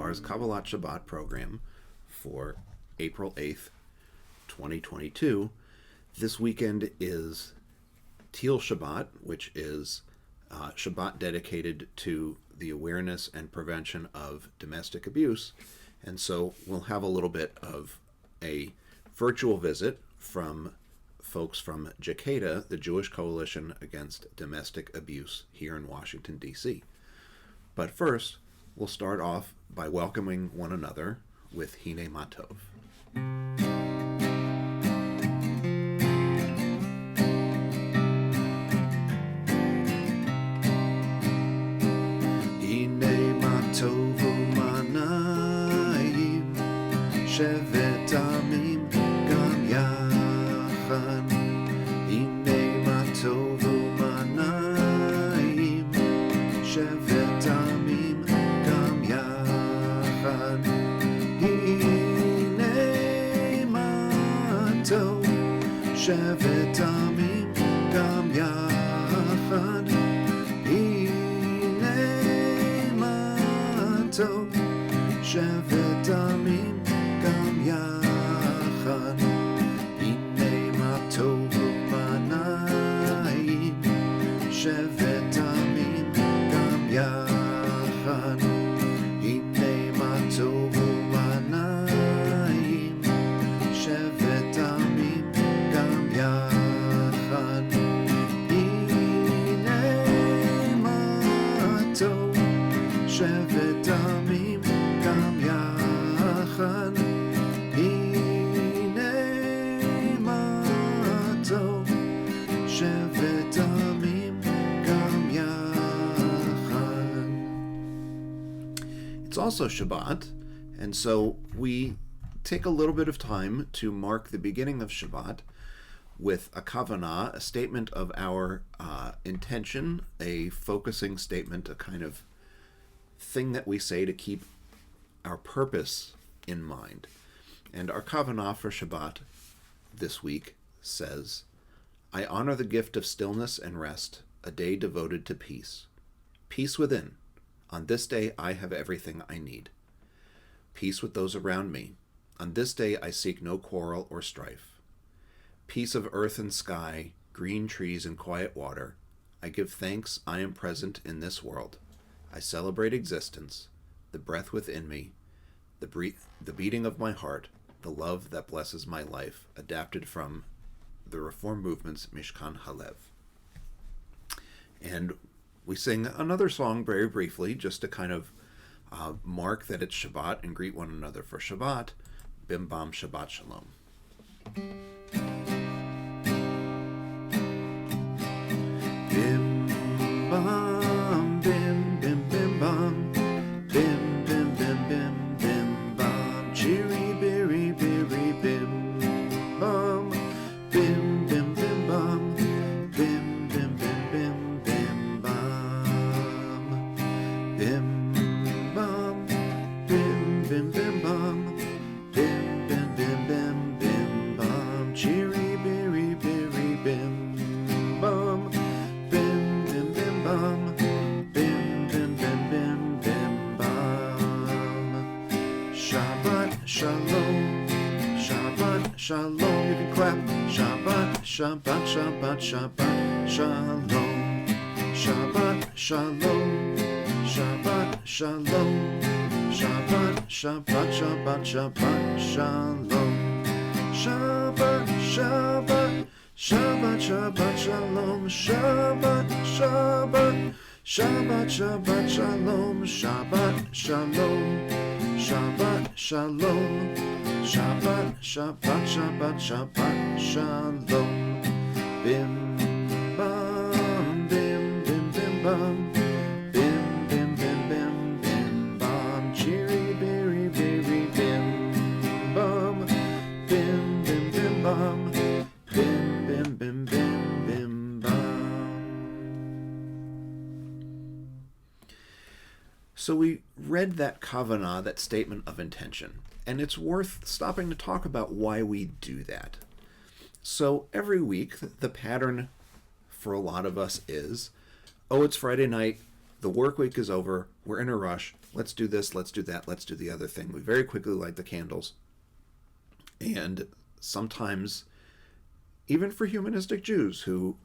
Zohar's Kabbalat Shabbat program for April 8th, 2022. This weekend is Teal Shabbat, which is Shabbat dedicated to the awareness and prevention of domestic abuse. And so we'll have a little bit of a virtual visit from folks from JCADA, the Jewish Coalition Against Domestic Abuse here in Washington, D.C. But first, we'll start off by welcoming one another with Hine Matov. Hine Matov u'manayim shevet amim gam yachad. Hine Matov u'manayim shevet amim gam yachad. Hine Matov shevet amim gam yachad. Hine Matov shevet amim gam yachad. Hine Matov u'manayim shevet amim gam yachad. Hine Matov u'manayim shevet amim gam yachad. Hine Matov shevet amim gam yachad. Hine Matov shevet amim gam yachad. It's also Shabbat, and so we take a little bit of time to mark the beginning of Shabbat with a kavanah, a statement of our intention, a focusing statement, a kind of thing that we say to keep our purpose in mind. And our kavanah for Shabbat this week says, I honor the gift of stillness and rest, a day devoted to peace. Peace within. On this day I have everything I need. Peace with those around me. On this day I seek no quarrel or strife. Peace of earth and sky, green trees and quiet water. I give thanks I am present in this world. I celebrate existence, the breath within me, the beating of my heart, the love that blesses my life, adapted from the Reform movement's Mishkan Halev. And we sing another song very briefly, just to kind of mark that it's Shabbat and greet one another for Shabbat. Bim Bam Shabbat Shalom. Bim Bam Bim Bim Bim Bam Bim Bim Bim Bim Bim Bam Chiri Biri Biri Bim Bam Bim Bim Bim Bam Bim Bim Bim Bim Bim Bam Bim Bam Bim Bim Bim Bam Bim Bim Bim Bim Bim Bam Chiri Biri Biri Bim Bam Bim Bim Bim Bam Bim Bim Bim Bim Bim Bam. Shabbat Shalom, Shabbat Shalom. You can clap. Shabbat Shabbat Shabbat Shabbat Shalom, Shabbat Shalom, Shabbat Shalom, Shabbat Shabbat Shabbat Shabbat Shalom, Shabbat Shabbat Shabbat Shabbat Shalom, Shabbat Shabbat Shabbat Shabbat Shalom, Shabbat Shalom, Shabbat Shalom, Shabbat Shabbat Shabbat Shabbat Shalom. Bim Bam Bim Bim Bim Bam Bim Bim Bim Bim Bim Bam Chiri Biri Biri Bim Bam Bim Bim Bim Bam Bim Bim Bim Bim Bim Bam. So we read that kavanah, that statement of intention, and it's worth stopping to talk about why we do that. So every week, the pattern for a lot of us is, oh, it's Friday night, The work week is over. We're in a rush. Let's do this. Let's do that. Let's do the other thing. We very quickly light the candles. And sometimes, even for humanistic Jews, who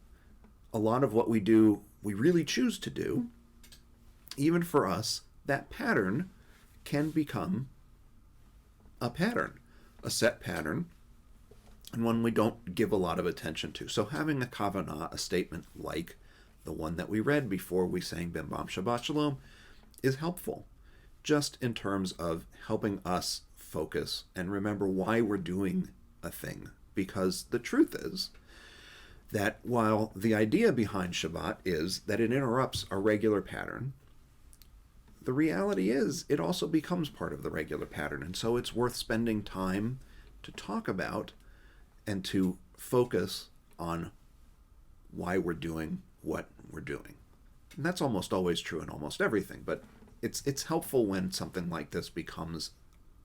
a lot of what we do, we really choose to do, even for us, that pattern can become a pattern, a set pattern, and one we don't give a lot of attention to. So having a kavanah, a statement like the one that we read before we sang Bim Bam Shabbat Shalom, is helpful, just in terms of helping us focus and remember why we're doing a thing. Because the truth is that while the idea behind Shabbat is that it interrupts a regular pattern, the reality is it also becomes part of the regular pattern. And so it's worth spending time to talk about and to focus on why we're doing what we're doing. And that's almost always true in almost everything, but it's helpful when something like this becomes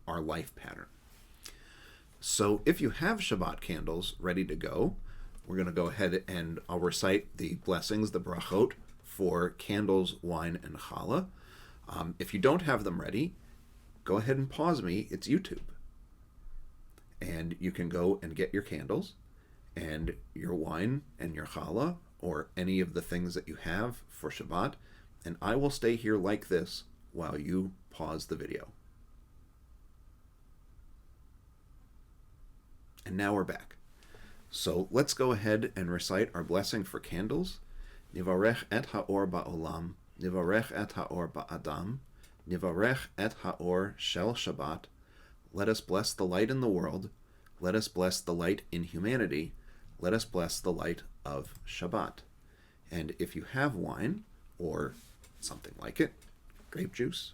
our life pattern. So if you have Shabbat candles ready to go, we're going to go ahead and I'll recite the blessings, the brachot, for candles, wine, and challah. If you don't have them ready, go ahead and pause me. It's YouTube. And you can go and get your candles and your wine and your challah, or any of the things that you have for Shabbat, and I will stay here like this while you pause the video. And now we're back. So let's go ahead and recite our blessing for candles. Nivarech et haor ba'olam, nivarech et haor ba'adam, nivarech et haor shel Shabbat. Let us bless the light in the world. Let us bless the light in humanity. Let us bless the light of Shabbat. And if you have wine, or something like it, grape juice,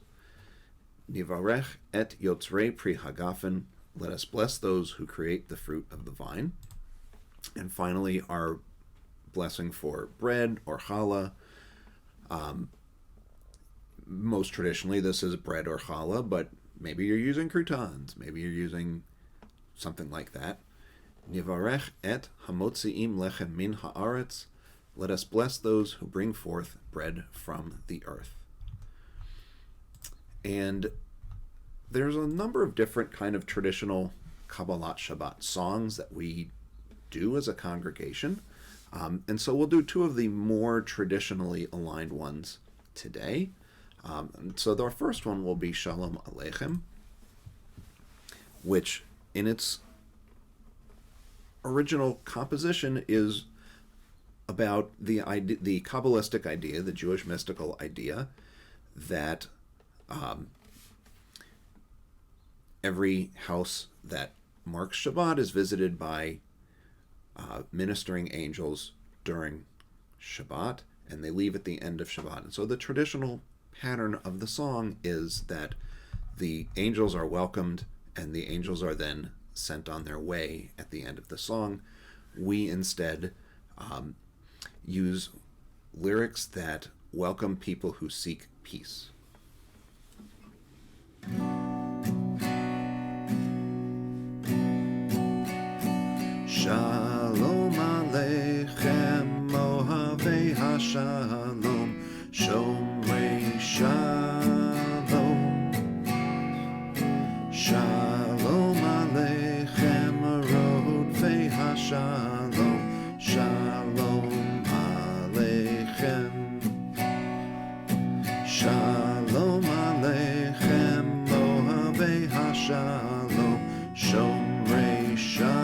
nivarech et yotzrei pri hagafen. Let us bless those who create the fruit of the vine. And finally, our blessing for bread or challah. Most traditionally, this is bread or challah, but maybe you're using croutons. Maybe you're using something like that. Nivarech et hamotziim lechem min haaretz. Let us bless those who bring forth bread from the earth. And there's a number of different kind of traditional Kabbalat Shabbat songs that we do as a congregation. And so we'll do two of the more traditionally aligned ones today. So our first one will be Shalom Aleichem, which in its original composition is about the Kabbalistic idea, the Jewish mystical idea, that every house that marks Shabbat is visited by ministering angels during Shabbat, and they leave at the end of Shabbat. And so the traditional pattern of the song is that the angels are welcomed and the angels are then sent on their way at the end of the song. We instead use lyrics that welcome people who seek peace. Shalom Aleichem, Mohavei HaShalom, Shomrei Shalom. Shalom Aleichem, Rodfei HaShalom, Shalom Aleichem. Shalom Aleichem, Mohavei HaShalom, Shomrei Shalom.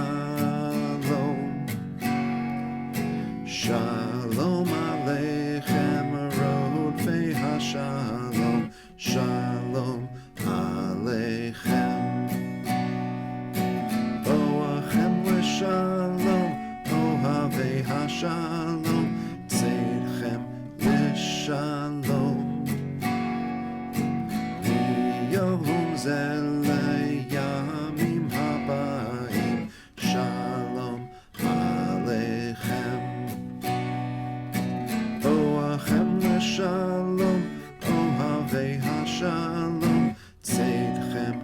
Shalom Aleichem, Rodfei HaShalom, Shalom Aleichem. Boachem l'shalom, Ohavei HaShalom, Tzedchem l'shalom. Miyom zeh leyamim habayim, Shalom Aleichem. Boachem l'shalom, Ohavei HaShalom, Tzedchem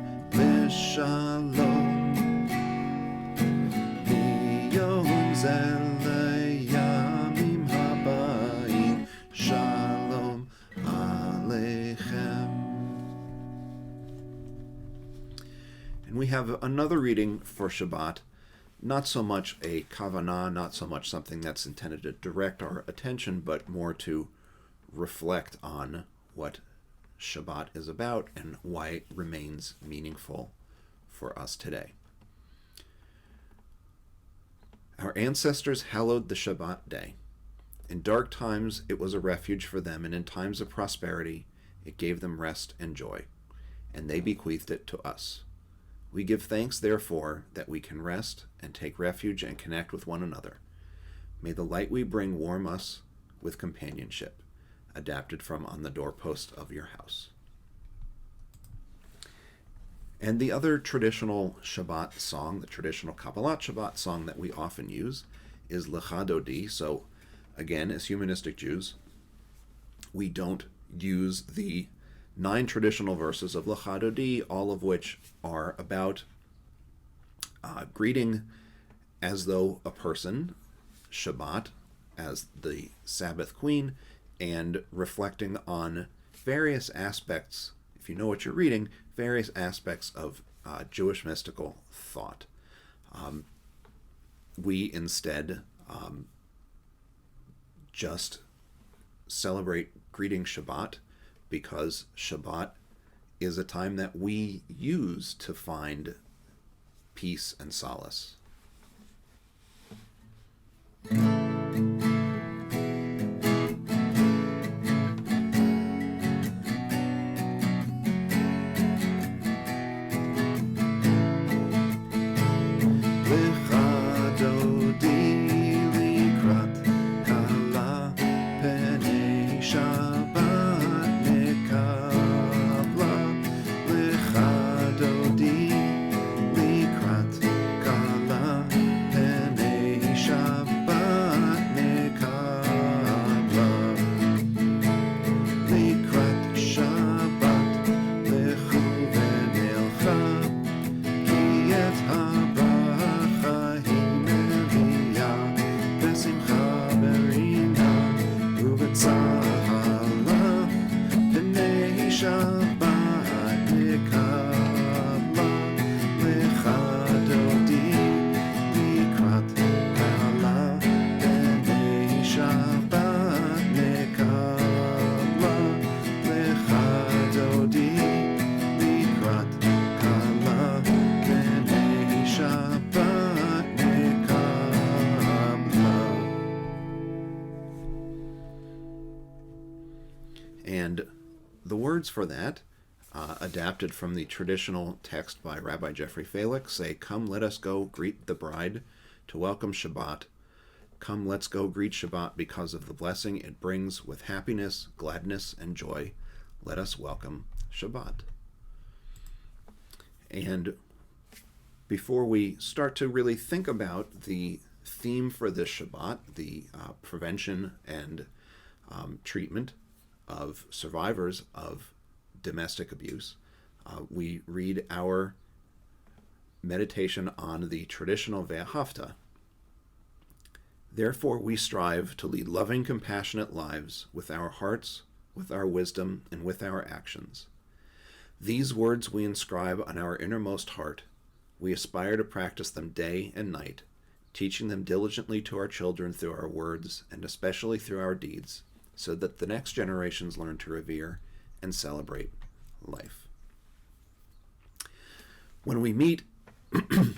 l'shalom. Miyom zeh leyamim habayim, Shalom Aleichem. we have another reading for Shabbat, not so much a kavanah, not so much something that's intended to direct our attention, but more to reflect on what Shabbat is about and why it remains meaningful for us today. Our ancestors hallowed the Shabbat day. In dark times it was a refuge for them, and in times of prosperity it gave them rest and joy, and they bequeathed it to us. We give thanks, therefore, that we can rest and take refuge and connect with one another. May the light we bring warm us with companionship, adapted from On the Doorpost of Your House. And the other traditional Shabbat song, the traditional Kabbalat Shabbat song that we often use, is Lecha Dodi. So, again, as humanistic Jews, we don't use the 9 traditional verses of Lecha Dodi, all of which are about greeting as though a person, Shabbat, as the Sabbath queen, and reflecting on various aspects, if you know what you're reading, various aspects of Jewish mystical thought. We instead just celebrate greeting Shabbat because Shabbat is a time that we use to find peace and solace. And the words for that, adapted from the traditional text by Rabbi Jeffrey Falick, say, "Come, let us go greet the bride to welcome Shabbat. Come, let's go greet Shabbat because of the blessing it brings with happiness, gladness, and joy. Let us welcome Shabbat." And before we start to really think about the theme for this Shabbat, the prevention and treatment of survivors of domestic abuse, we read our meditation on the traditional Ve'ahavta. Therefore we strive to lead loving, compassionate lives with our hearts, with our wisdom, and with our actions. These words we inscribe on our innermost heart. We aspire to practice them day and night, teaching them diligently to our children through our words and especially through our deeds, so that the next generations learn to revere and celebrate life. When we meet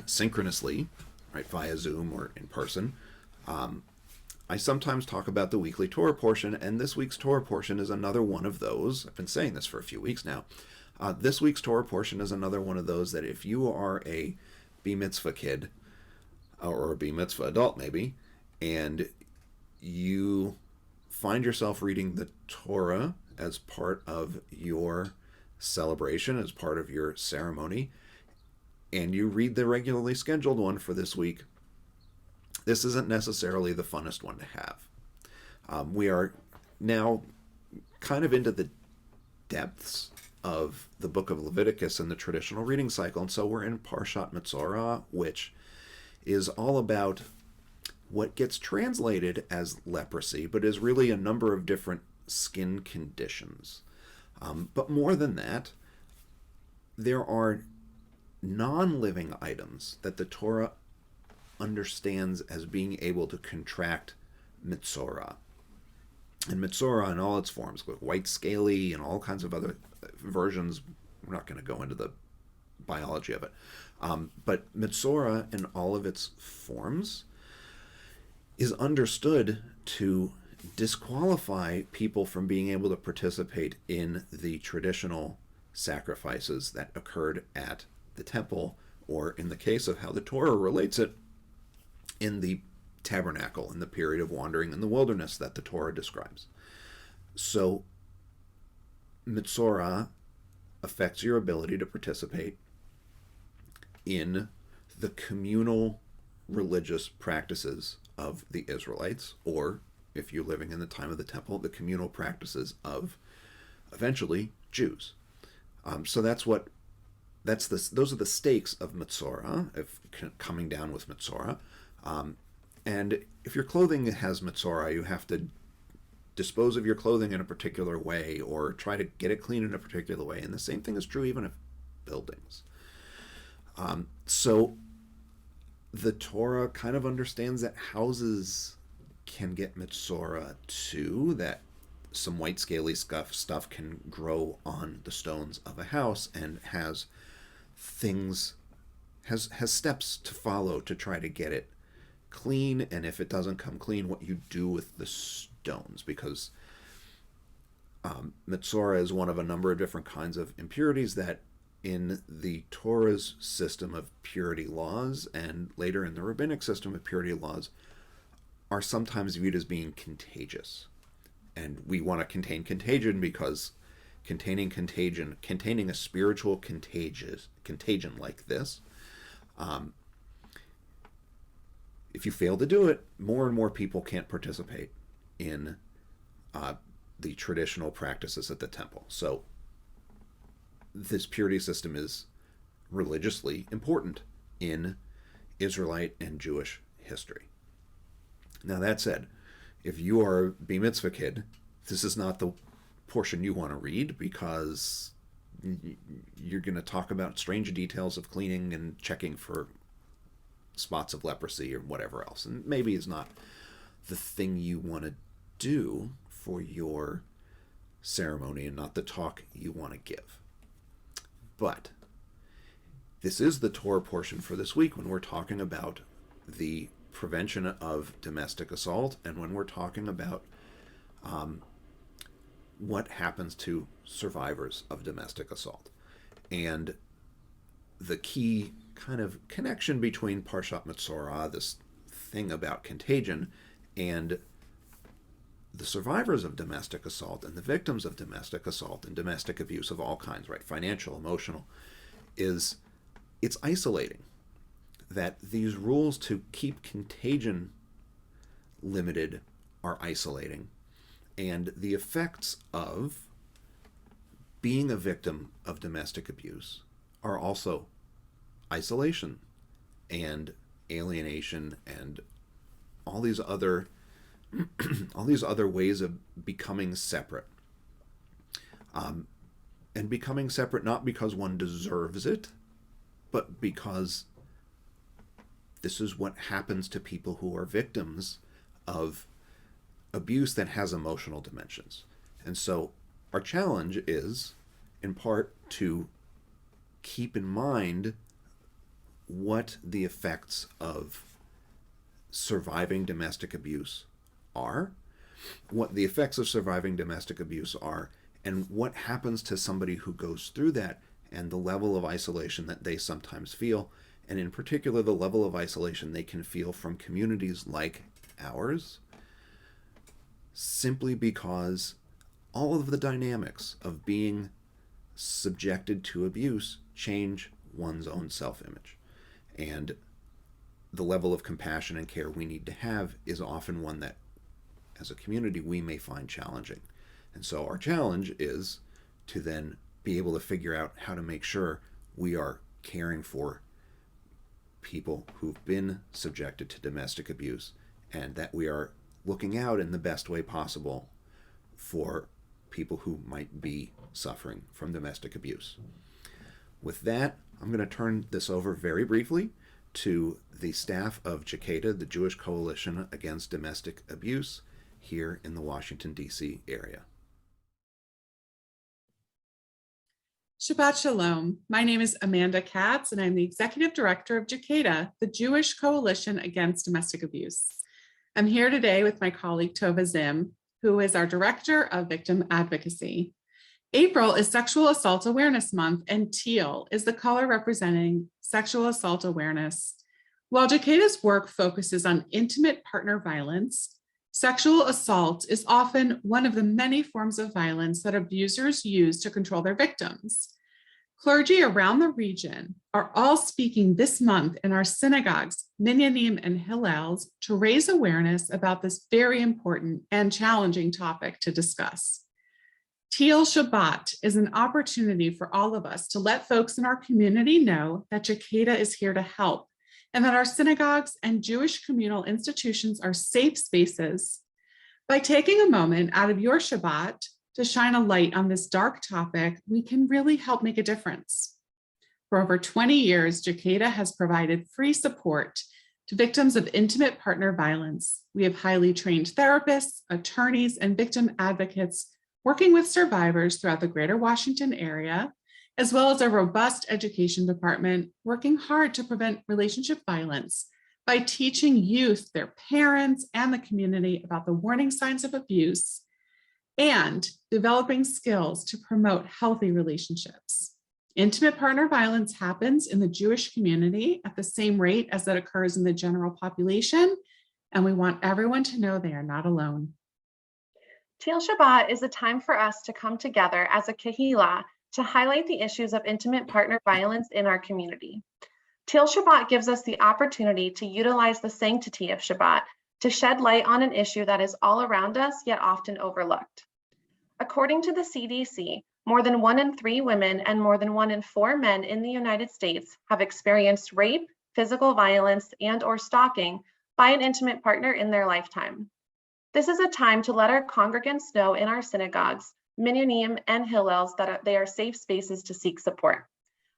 synchronously, right, via Zoom or in person, I sometimes talk about the weekly Torah portion, and this week's Torah portion is another one of those. I've been saying this for a few weeks now. This week's Torah portion is another one of those that if you are a Bar Mitzvah kid, or a Bar Mitzvah adult maybe, and you find yourself reading the Torah as part of your celebration, as part of your ceremony, and you read the regularly scheduled one for this week, this isn't necessarily the funnest one to have. We are now kind of into the depths of the book of Leviticus and the traditional reading cycle, and so we're in Parshat Metzorah, which is all about what gets translated as leprosy, but is really a number of different skin conditions. But more than that, there are non-living items that the Torah understands as being able to contract mitzora. And mitzora in all its forms, with white scaly and all kinds of other versions. We're not going to go into the biology of it. But mitzora in all of its forms is understood to disqualify people from being able to participate in the traditional sacrifices that occurred at the temple, or in the case of how the Torah relates it, in the tabernacle, in the period of wandering in the wilderness that the Torah describes. So mitzora affects your ability to participate in the communal religious practices of the Israelites, or if you're living in the time of the temple, the communal practices of eventually Jews. So those are the stakes of mitzora, of coming down with mitzora. And if your clothing has mitzora, you have to dispose of your clothing in a particular way, or try to get it clean in a particular way. And the same thing is true even of buildings. So the Torah kind of understands that houses can get mitzora too, that some white scaly stuff can grow on the stones of a house, and has steps to follow to try to get it clean, and if it doesn't come clean, what you do with the stones, because mitzora is one of a number of different kinds of impurities that in the Torah's system of purity laws, and later in the rabbinic system of purity laws, are sometimes viewed as being contagious. And we want to contain contagion because containing a spiritual contagion like this, if you fail to do it, more and more people can't participate in the traditional practices at the temple. So this purity system is religiously important in Israelite and Jewish history. Now, that said, if you are a Bar Mitzvah kid, this is not the portion you want to read, because you're going to talk about strange details of cleaning and checking for spots of leprosy or whatever else, and maybe it's not the thing you want to do for your ceremony and not the talk you want to give. But this is the Torah portion for this week, when we're talking about the prevention of domestic assault, and when we're talking about what happens to survivors of domestic assault. And the key kind of connection between Parshat Mitzorah, this thing about contagion, and the survivors of domestic assault and the victims of domestic assault and domestic abuse of all kinds, right, financial, emotional, is it's isolating. That these rules to keep contagion limited are isolating, and the effects of being a victim of domestic abuse are also isolation and alienation and all these other ways of becoming separate, and becoming separate not because one deserves it, but because this is what happens to people who are victims of abuse that has emotional dimensions. And so our challenge is, in part, to keep in mind what the effects of surviving domestic abuse are, what the effects of surviving domestic abuse are, and what happens to somebody who goes through that, and the level of isolation that they sometimes feel, and in particular the level of isolation they can feel from communities like ours, simply because all of the dynamics of being subjected to abuse change one's own self-image. And the level of compassion and care we need to have is often one that, as a community, we may find challenging. And so our challenge is to then be able to figure out how to make sure we are caring for people who've been subjected to domestic abuse, and that we are looking out in the best way possible for people who might be suffering from domestic abuse. With that, I'm going to turn this over very briefly to the staff of JCADA, the Jewish Coalition Against Domestic Abuse, here in the Washington, D.C. area. Shabbat Shalom. My name is Amanda Katz, and I'm the Executive Director of JCADA, the Jewish Coalition Against Domestic Abuse. I'm here today with my colleague Tova Zim, who is our Director of Victim Advocacy. April is Sexual Assault Awareness Month, and teal is the color representing sexual assault awareness. While JCADA's work focuses on intimate partner violence, sexual assault is often one of the many forms of violence that abusers use to control their victims. Clergy around the region are all speaking this month in our synagogues, minyanim and hillels, to raise awareness about this very important and challenging topic to discuss. Teal Shabbat is an opportunity for all of us to let folks in our community know that JCADA is here to help, and that our synagogues and Jewish communal institutions are safe spaces. By taking a moment out of your Shabbat to shine a light on this dark topic, we can really help make a difference. For over 20 years, JCADA has provided free support to victims of intimate partner violence. We have highly trained therapists, attorneys, and victim advocates working with survivors throughout the greater Washington area, as well as a robust education department working hard to prevent relationship violence by teaching youth, their parents, and the community about the warning signs of abuse, and developing skills to promote healthy relationships. Intimate partner violence happens in the Jewish community at the same rate as that occurs in the general population, and we want everyone to know they are not alone. Teal Shabbat is a time for us to come together as a kahila to highlight the issues of intimate partner violence in our community. Teal Shabbat gives us the opportunity to utilize the sanctity of Shabbat to shed light on an issue that is all around us, yet often overlooked. According to the CDC, more than 1 in 3 women and more than 1 in 4 men in the United States have experienced rape, physical violence, and/or stalking by an intimate partner in their lifetime. This is a time to let our congregants know in our synagogues, minyanim, and hillels that they are safe spaces to seek support.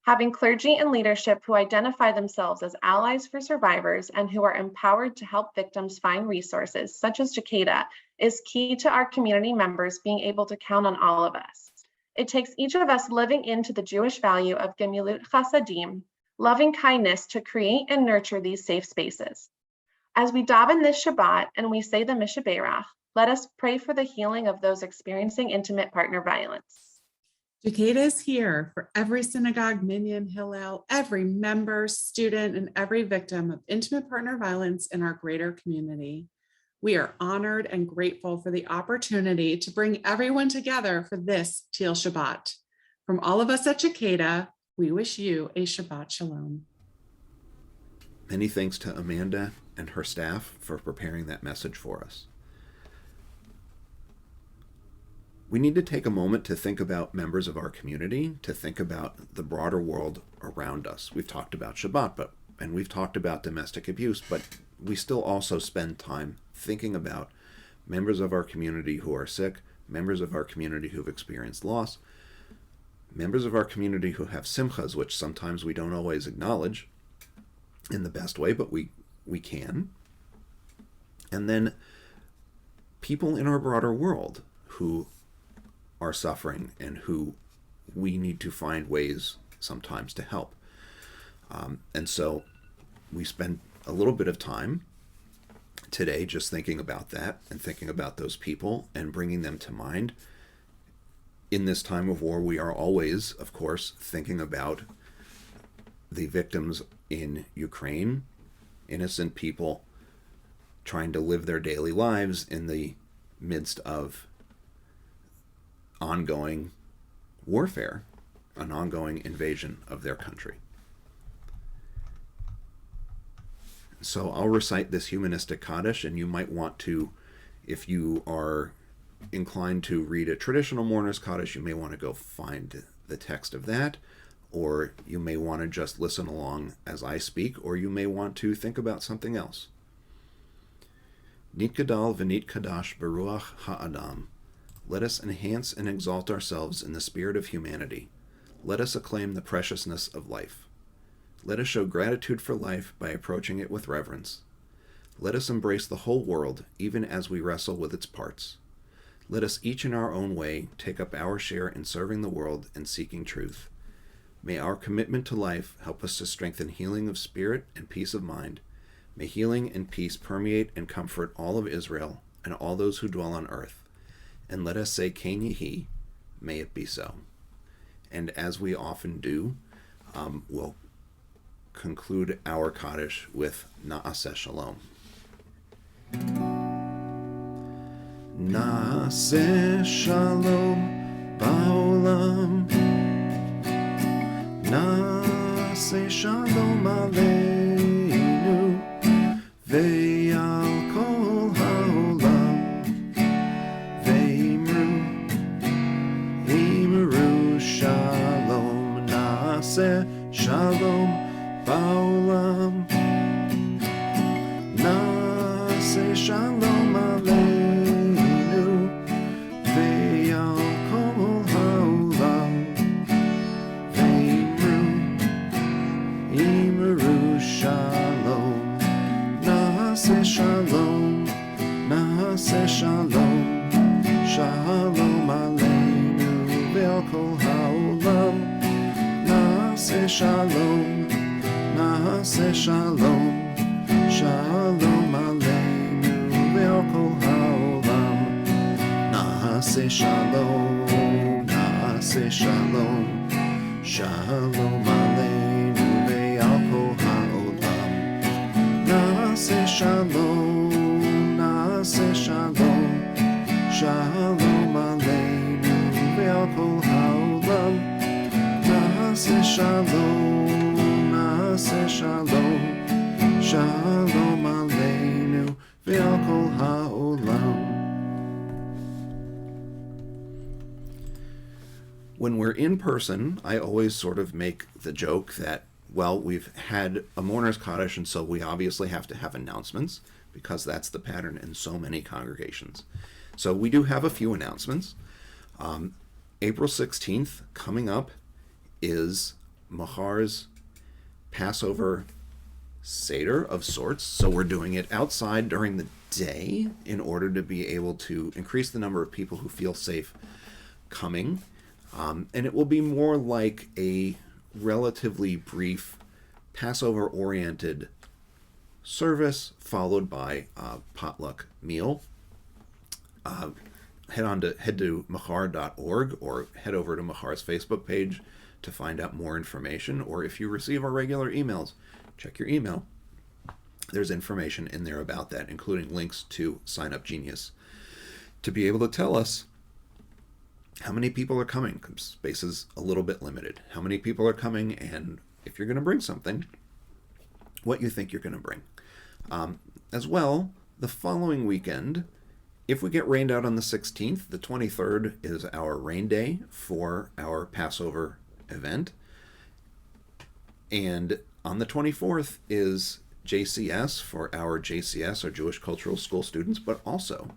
Having clergy and leadership who identify themselves as allies for survivors and who are empowered to help victims find resources, such as JCADA, is key to our community members being able to count on all of us. It takes each of us living into the Jewish value of gemilut chasadim, loving kindness, to create and nurture these safe spaces. As we daven this Shabbat and we say the Mishaberach, let us pray for the healing of those experiencing intimate partner violence. JCADA is here for every synagogue, minyan, hillel, every member, student, and every victim of intimate partner violence in our greater community. We are honored and grateful for the opportunity to bring everyone together for this Teal Shabbat. From all of us at JCADA, we wish you a Shabbat Shalom. Many thanks to Amanda and her staff for preparing that message for us. We need to take a moment to think about members of our community, to think about the broader world around us. We've talked about Shabbat, and we've talked about domestic abuse, but we still also spend time thinking about members of our community who are sick, members of our community who've experienced loss, members of our community who have simchas, which sometimes we don't always acknowledge in the best way, but we can. And then people in our broader world who are suffering and who we need to find ways sometimes to help. And so we spend a little bit of time today just thinking about that and thinking about those people and bringing them to mind. In this time of war, we are always, of course, thinking about the victims in Ukraine, innocent people trying to live their daily lives in the midst of ongoing warfare, an ongoing invasion of their country. So I'll recite this humanistic Kaddish, and you might want to, if you are inclined to read a traditional mourner's Kaddish, you may want to go find the text of that, or you may want to just listen along as I speak, or you may want to think about something else. Nit gadal v'nit kadash beruach ha'adam. Let us enhance and exalt ourselves in the spirit of humanity. let us acclaim the preciousness of life. Let us show gratitude for life by approaching it with reverence. Let us embrace the whole world, even as we wrestle with its parts. Let us each in our own way take up our share in serving the world and seeking truth. May our commitment to life help us to strengthen healing of spirit and peace of mind. May healing and peace permeate and comfort all of Israel and all those who dwell on earth. And let us say, Ken Yehi, may it be so. And as we often do, we'll conclude our Kaddish with Na'aseh Shalom. Na'aseh Shalom Ba'olam, Na'aseh Shalom Aleinu Ve'al Kol Ha'olam Ve'imru Shalom. Na'aseh Shalom Ba'olam, Na'aseh Shalom Aleinu Ve'al Kol Ha'olam Ve'imru Shalom. Na'aseh Shalom, Na'aseh Shalom, Shalom Aleinu Ve'al Kol Ha'olam. Na'aseh Shalom, Na'aseh Shalom, Shalom Aleinu Ve'al Kol Ha'olam. Na'aseh Shalom, Na'aseh Shalom, Shalom Aleinu Ve'al Kol Ha'olam. Na'aseh Shalom, Na'aseh Shalom, Shalom Aleinu Ve'al Kol Ha'olam. Na'aseh Shalom, Na'aseh Shalom, Shalom Aleinu Ve'al Kol Ha'olam. When we're in person, I always sort of make the joke that, well, we've had a mourner's Kaddish, and so we obviously have to have announcements, because that's the pattern in so many congregations. So we do have a few announcements. April 16th, coming up, is Mahar's Passover Seder of sorts. So we're doing it outside during the day in order to be able to increase the number of people who feel safe coming. And it will be more like a relatively brief Passover-oriented service followed by a potluck meal. Head to mahar.org or head over to Mahar's Facebook page to find out more information. Or if you receive our regular emails, check your email. There's information in there about that, including links to Sign Up Genius, to be able to tell us how many people are coming. Space is a little bit limited. How many people are coming, and if you're going to bring something, what you think you're going to bring. As well, the following weekend, if we get rained out on the 16th, the 23rd is our rain day for our Passover event. And on the 24th is JCS for our JCS, our Jewish Cultural School students, but also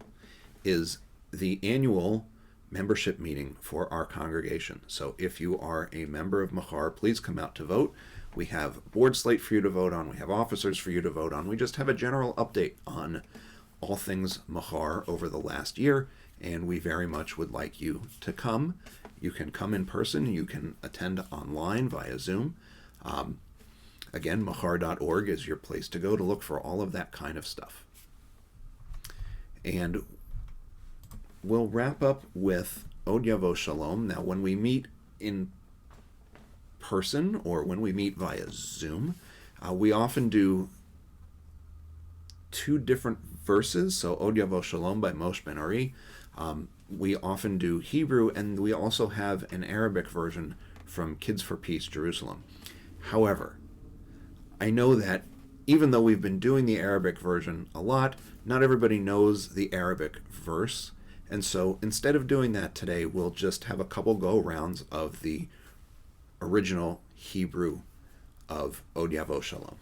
is the annual membership meeting for our congregation. So if you are a member of Mahar, please come out to vote. We have board slate for you to vote on. We have officers for you to vote on. We just have a general update on all things Mahar over the last year, and we very much would like you to come. You can come in person. You can attend online via Zoom. Again, mahar.org is your place to go to look for all of that kind of stuff. And we'll wrap up with Od Yavo Shalom. Now, when we meet in person or when we meet via Zoom, we often do two different verses. So Od Yavo Shalom by Moshe Ben Ari. We often do Hebrew, and we also have an Arabic version from Kids for Peace Jerusalem. However, I know that even though we've been doing the Arabic version a lot, not everybody knows the Arabic verse. And so instead of doing that today, we'll just have a couple go-rounds of the original Hebrew of Od Yavo Shalom.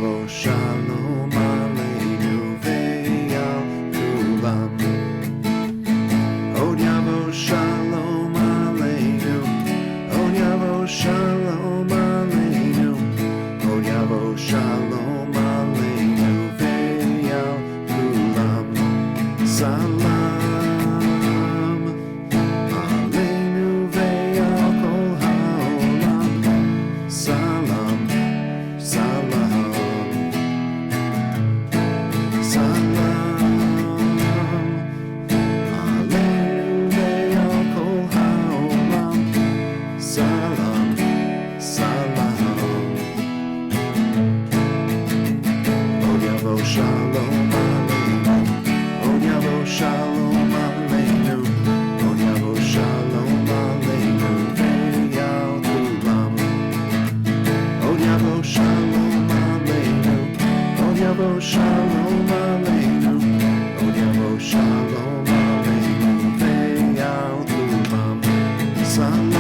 yavo shalom aleinu ve'al kulam. Od yavo shalom aleinu. Od yavo shalom aleinu. Od yavo shalom aleinu ve'al kulam. Salam aleinu ve'al kol ha'olam. Salam, salam, salam aleinu ve'al kol ha'olam. Salam, salam. Od yavo shalom aleinu. Od yavo shalom aleinu. Od yavo shalom aleinu ve'al kulam. Od yavo shalom aleinu. Od yavo shalom aleinu. Od yavo shalom aleinu ve'al kulam. Salam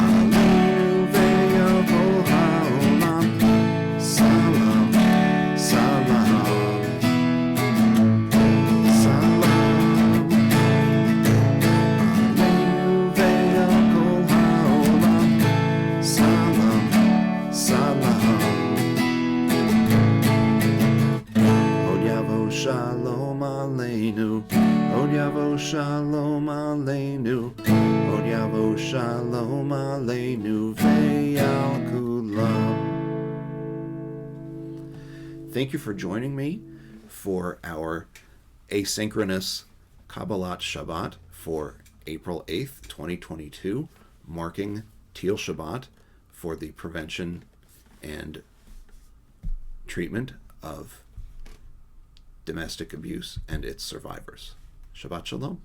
aleinu ve'al kol ha'olam. Salam, salam, salam aleinu ve'al kol ha'olam. Salam, salam. Od yavo shalom aleinu. Od yavo shalom aleinu. Od yavo shalom aleinu ve'al kulam. Thank you for joining me for our asynchronous Kabbalat Shabbat for April 8th, 2022, marking Teal Shabbat for the prevention and treatment of domestic abuse and its survivors. Shabbat Shalom.